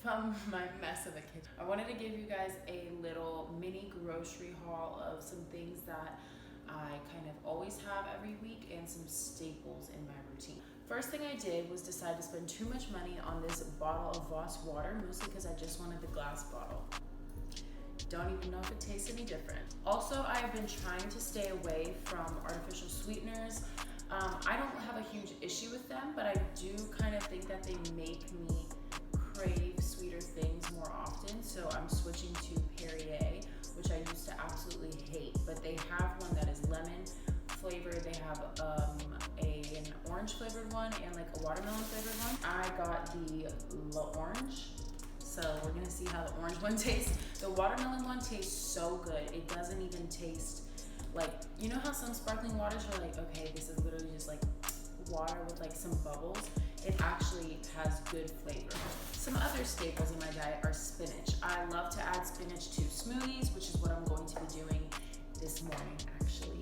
from my mess of a kitchen. I wanted to give you guys a little mini grocery haul of some things that I kind of always have every week and some staples in my routine. First thing I did was decide to spend too much money on this bottle of Voss water, mostly because I just wanted the glass bottle. Don't even know if it tastes any different. Also, I have been trying to stay away from artificial sweeteners. I don't have a huge issue with them, but I do kind of think that they make me crave sweeter things more often. So I'm switching to Perrier, which I used to absolutely hate, but they have one that is lemon flavored. They have an orange flavored one and like a watermelon flavored one. I got the orange. So we're gonna see how the orange one tastes. The watermelon one tastes so good. It doesn't even taste like, you know how some sparkling waters are like, okay, this is literally just like water with like some bubbles. It actually has good flavor. Some other staples in my diet are spinach. I love to add spinach to smoothies, which is what I'm going to be doing this morning actually.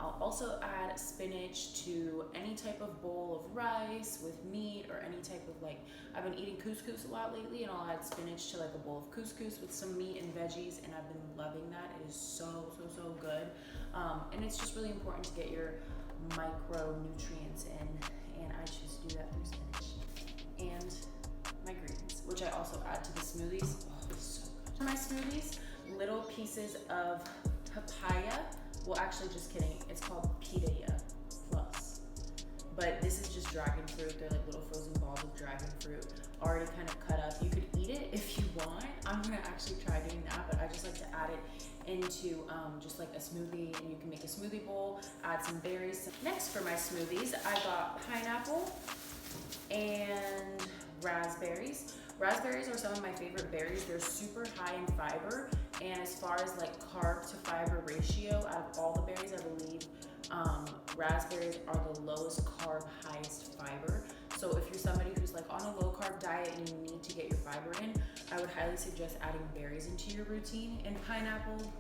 I'll also add spinach to any type of bowl of rice with meat or any type of like, I've been eating couscous a lot lately, and I'll add spinach to like a bowl of couscous with some meat and veggies, and I've been loving that. It is so good. And it's just really important to get your micronutrients in, and I choose to do that through spinach. And my greens, which I also add to the smoothies. Oh, it's so good. For my smoothies, little pieces of papaya. Well, actually, just kidding. It's called Pitaya Plus. But this is just dragon fruit. They're like little frozen balls of dragon fruit, already kind of cut up. You could eat it if you want. I'm gonna actually try doing that, but I just like to add it into just like a smoothie, and you can make a smoothie bowl, add some berries. Next for my smoothies, I got pineapple and raspberries. Raspberries are some of my favorite berries. They're super high in fiber, and as far as like carb to fiber ratio, out of all the berries, I believe raspberries are the lowest carb, highest fiber. So if you're somebody who's like on a low carb diet and you need to get your fiber in, I would highly suggest adding berries into your routine. And pineapple,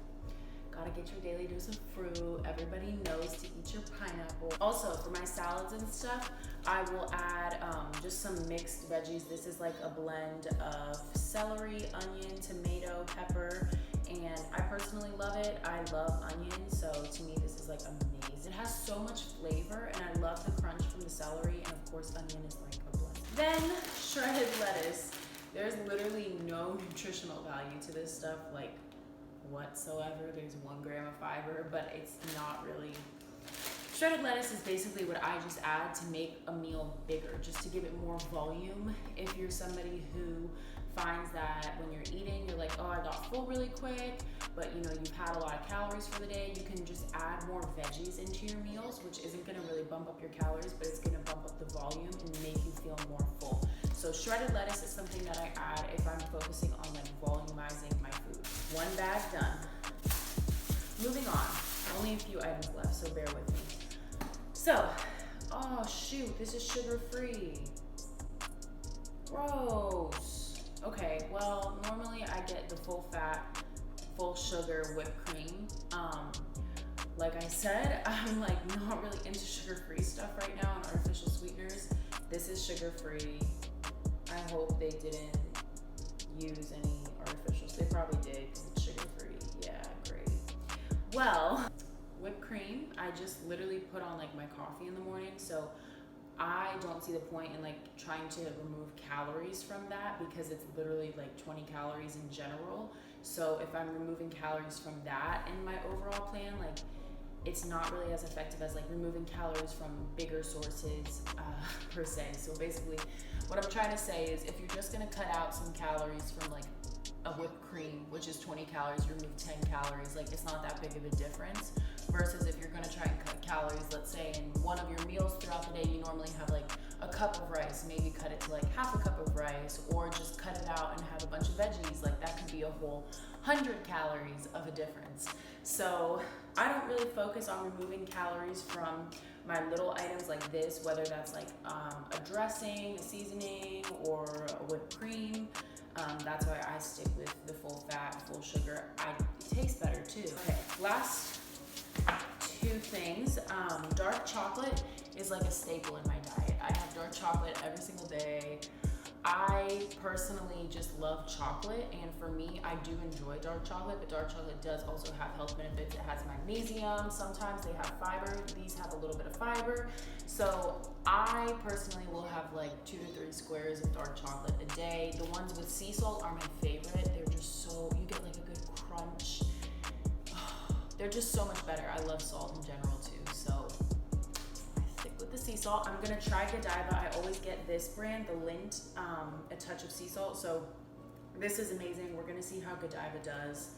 gotta get your daily dose of fruit. Everybody knows to eat your pineapple. Also, for my salads and stuff, I will add just some mixed veggies. This is like a blend of celery, onion, tomato, pepper, and I personally love it. I love onion, so to me this is like amazing. It has so much flavor, and I love the crunch from the celery, and of course onion is like a blessing. Then shredded lettuce. There's literally no nutritional value to this stuff, like whatsoever. There's 1 gram of fiber, but it's not really. Shredded lettuce is basically what I just add to make a meal bigger, just to give it more volume. If you're somebody who finds that when you're eating, you're like, oh, I got full really quick, but you know, you've had a lot of calories for the day, you can just add more veggies into your meals, which isn't gonna really bump up your calories, but it's gonna bump up the volume and make you feel more full. So shredded lettuce is something that I add if I'm focusing on like volumizing my food. 1 bag done. Moving on, only a few items left, so bear with me. So, oh shoot, this is sugar-free. Gross. Okay, well, normally I get the full fat, full sugar whipped cream. Like I said, I'm like not really into sugar-free stuff right now and artificial sweeteners. This is sugar-free. I hope they didn't use any artificials. They probably did because it's sugar-free. Yeah, great. Well, whipped cream, I just literally put on like my coffee in the morning, so I don't see the point in like trying to remove calories from that because it's literally like 20 calories in general. So if I'm removing calories from that in my overall plan, like it's not really as effective as like removing calories from bigger sources per se. So basically what I'm trying to say is if you're just gonna cut out some calories from like a whipped cream, which is 20 calories, you remove 10 calories, like it's not that big of a difference. Versus if you're gonna try and cut calories, let's say in one of your meals throughout the day, you normally have like a cup of rice, maybe cut it to like half a cup of rice, or just cut it out and have a bunch of veggies. Like that could be a whole 100 calories of a difference. So I don't really focus on removing calories from my little items like this, whether that's like a dressing, a seasoning, or a whipped cream. That's why I stick with the full fat, full sugar. It tastes better too. Okay, last 2 things. Dark chocolate is like a staple in my diet. I have dark chocolate every single day. I personally just love chocolate, and for me, I do enjoy dark chocolate, but dark chocolate does also have health benefits. It has magnesium, sometimes they have fiber. These have a little bit of fiber. So I personally will have like 2 to 3 squares of dark chocolate a day. The ones with sea salt are my favorite. They're just so, you get like a good crunch. They're just so much better. I love salt in general too, so with the sea salt. I'm gonna try Godiva. I always get this brand, the Lint, a touch of sea salt. So this is amazing. We're gonna see how Godiva does.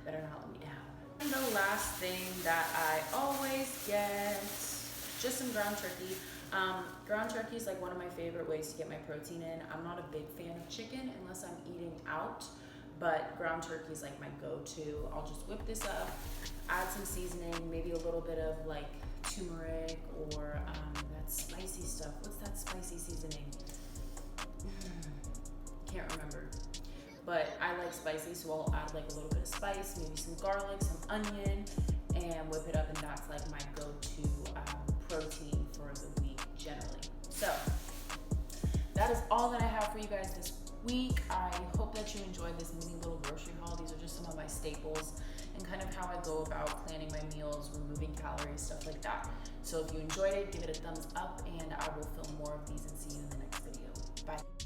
Better not let me down. And the last thing that I always get, just some ground turkey. Ground turkey is like one of my favorite ways to get my protein in. I'm not a big fan of chicken unless I'm eating out, but ground turkey is like my go-to. I'll just whip this up, add some seasoning, maybe a little bit of like turmeric or that spicy stuff. What's that spicy seasoning? Can't remember. But I like spicy, so I'll add like a little bit of spice, maybe some garlic, some onion, and whip it up, and that's like my go-to protein for the week generally. So that is all that I have for you guys this week. I hope that you enjoyed this mini little grocery haul. These are just some of my staples and kind of how I go about planning my meals, removing calories, stuff like that. So if you enjoyed it, give it a thumbs up, and I will film more of these and see you in the next video. Bye.